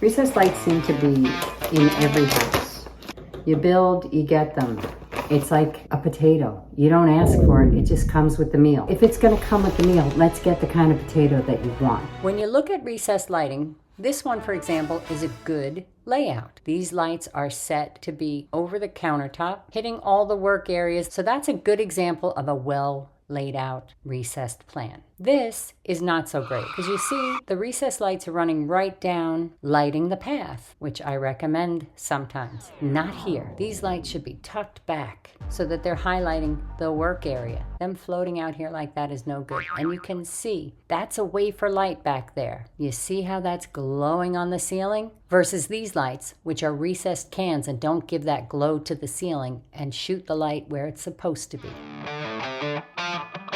Recessed lights seem to be in every house. You build, you get them. It's like a potato. You don't ask for it, it just comes with the meal. If it's gonna come with the meal, let's get the kind of potato that you want. When you look at recessed lighting, this one, for example, is a good layout. These lights are set to be over the countertop, hitting all the work areas. So that's a good example of a well laid out recessed plan. This is not so great because you see the recessed lights are running right down, lighting the path, which I recommend sometimes. Not here. These lights should be tucked back so that they're highlighting the work area. Them floating out here like that is no good. And you can see that's a wafer light back there. You see how that's glowing on the ceiling? Versus these lights, which are recessed cans and don't give that glow to the ceiling and shoot the light where it's supposed to be.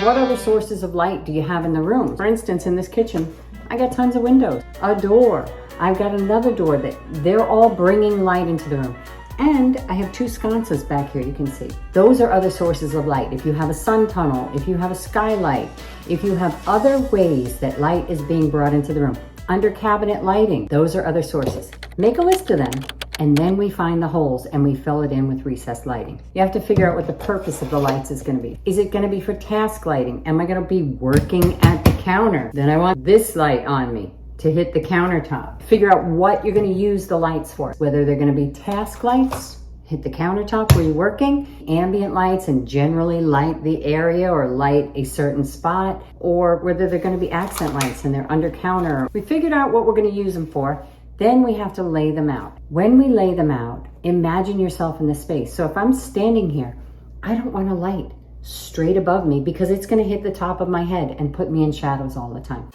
What other sources of light do you have in the room? For instance, in this kitchen, I got tons of windows, a door. I've got another door that they're all bringing light into the room. And I have two sconces back here, you can see. Those are other sources of light. If you have a sun tunnel, if you have a skylight, if you have other ways that light is being brought into the room, under cabinet lighting, those are other sources. Make a list of them. And then we find the holes and we fill it in with recessed lighting. You have to figure out what the purpose of the lights is gonna be. Is it gonna be for task lighting? Am I gonna be working at the counter? Then I want this light on me to hit the countertop. Figure out what you're gonna use the lights for. Whether they're gonna be task lights, hit the countertop where you're working, ambient lights and generally light the area or light a certain spot, or whether they're gonna be accent lights and they're under counter. We figured out what we're gonna use them for. Then we have to lay them out. When we lay them out, imagine yourself in the space. So if I'm standing here, I don't want a light straight above me because it's gonna hit the top of my head and put me in shadows all the time.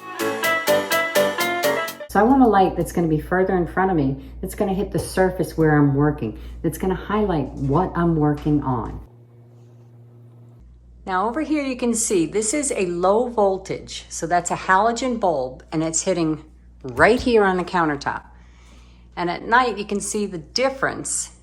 So I want a light that's gonna be further in front of me, that's gonna hit the surface where I'm working, that's gonna highlight what I'm working on. Now over here you can see this is a low voltage. So that's a halogen bulb and it's hitting right here on the countertop. And at night, you can see the difference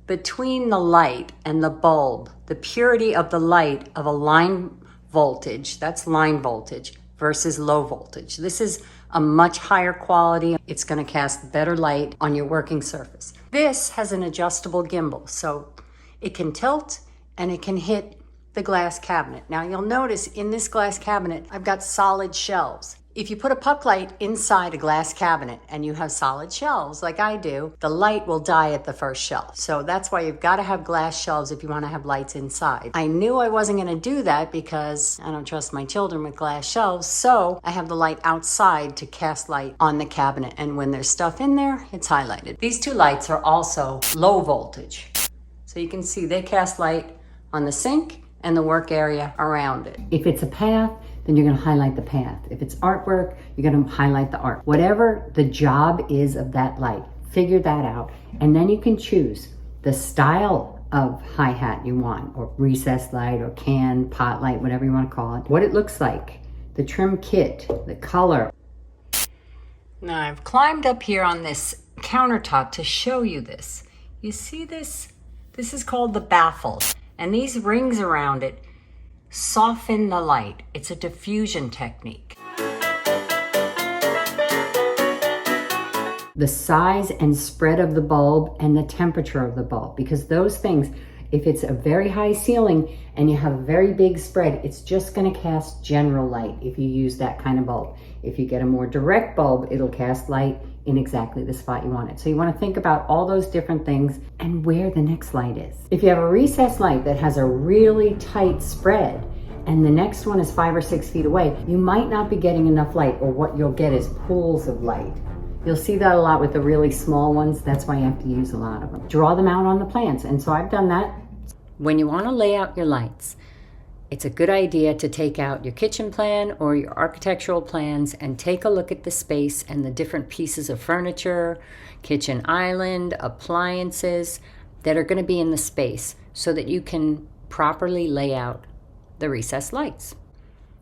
between the light and the bulb, the purity of the light of a line voltage, that's line voltage, versus low voltage. This is a much higher quality. It's gonna cast better light on your working surface. This has an adjustable gimbal, so it can tilt and it can hit the glass cabinet. Now you'll notice in this glass cabinet, I've got solid shelves. If you put a puck light inside a glass cabinet and you have solid shelves like I do, the light will die at the first shelf. So that's why you've got to have glass shelves if you want to have lights inside. I knew I wasn't going to do that because I don't trust my children with glass shelves. So I have the light outside to cast light on the cabinet. And when there's stuff in there, it's highlighted. These two lights are also low voltage. So you can see they cast light on the sink and the work area around it. If it's a path, then you're gonna highlight the path. If it's artwork, you're gonna highlight the art. Whatever the job is of that light, figure that out. And then you can choose the style of hi-hat you want, or recessed light, or can, pot light, whatever you wanna call it. What it looks like, the trim kit, the color. Now I've climbed up here on this countertop to show you this. You see this? This is called the baffle. And these rings around it soften the light. It's a diffusion technique. The size and spread of the bulb and the temperature of the bulb, because those things, if it's a very high ceiling and you have a very big spread, it's just gonna cast general light if you use that kind of bulb. If you get a more direct bulb, it'll cast light in exactly the spot you want it. So you want to think about all those different things and where the next light is. If you have a recessed light that has a really tight spread and the next one is 5 or 6 feet away, you might not be getting enough light, or what you'll get is pools of light. You'll see that a lot with the really small ones. That's why you have to use a lot of them. Draw them out on the plans. And so I've done that. When you want to lay out your lights, it's a good idea to take out your kitchen plan or your architectural plans and take a look at the space and the different pieces of furniture, kitchen island, appliances that are going to be in the space so that you can properly lay out the recessed lights.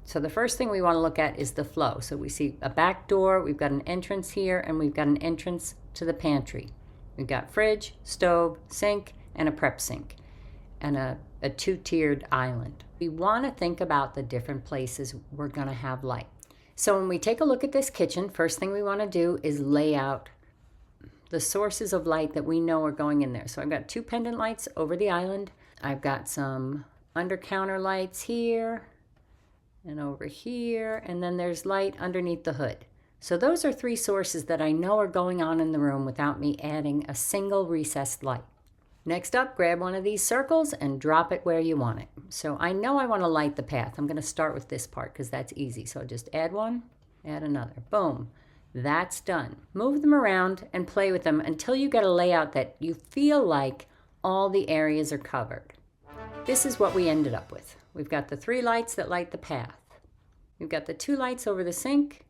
So the first thing we want to look at is the flow. So we see a back door, we've got an entrance here, and we've got an entrance to the pantry. We've got fridge, stove, sink, and a prep sink, and a two-tiered island. We want to think about the different places we're going to have light. So when we take a look at this kitchen, first thing we want to do is lay out the sources of light that we know are going in there. So I've got 2 pendant lights over the island. I've got some under counter lights here and over here, and then there's light underneath the hood. So those are 3 sources that I know are going on in the room without me adding a single recessed light. Next up, grab one of these circles and drop it where you want it. So I know I want to light the path. I'm going to start with this part because that's easy. So just add one, add another. Boom. That's done. Move them around and play with them until you get a layout that you feel like all the areas are covered. This is what we ended up with. We've got the 3 lights that light the path. We've got the 2 lights over the sink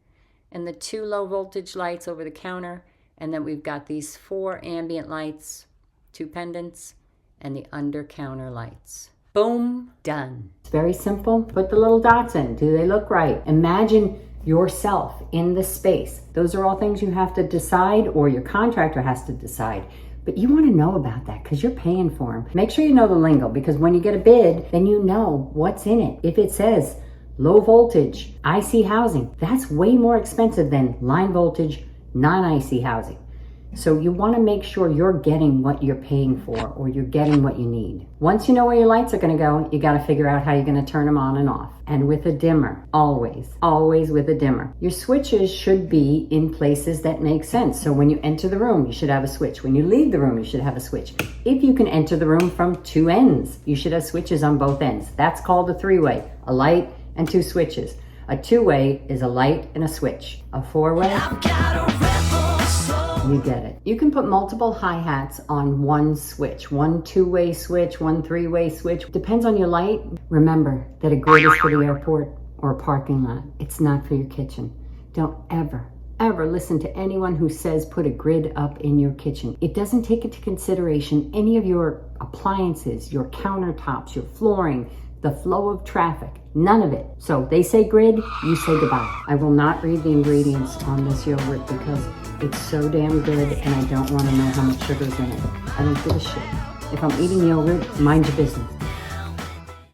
and the 2 low voltage lights over the counter. And then we've got these 4 ambient lights, 2 pendants, and the under counter lights. Boom, done. It's very simple. Put the little dots in. Do they look right? Imagine yourself in the space. Those are all things you have to decide, or your contractor has to decide. But you want to know about that because you're paying for them. Make sure you know the lingo, because when you get a bid, then you know what's in it. If it says low voltage, IC housing, that's way more expensive than line voltage, non-IC housing. So you want to make sure you're getting what you're paying for, or you're getting what you need. Once you know where your lights are going to go, you got to figure out how you're going to turn them on and off. And with a dimmer, always with a dimmer. Your switches should be in places that make sense. So when you enter the room, you should have a switch. When you leave the room, you should have a switch. If you can enter the room from 2 ends, you should have switches on both ends. That's called a 3-way, a light and 2 switches. A 2-way is a light and a switch. A 4-way, you get it. You can put multiple hi-hats on one switch. One 2-way switch, one 3-way switch. Depends on your light. Remember that a grid is for the airport or a parking lot. It's not for your kitchen. Don't ever listen to anyone who says put a grid up in your kitchen. It doesn't take into consideration any of your appliances, your countertops, your flooring, the flow of traffic, none of it. So they say grid, you say goodbye. I will not read the ingredients on this yogurt because it's so damn good and I don't want to know how much sugar's in it. I don't give a shit. If I'm eating yogurt, mind your business.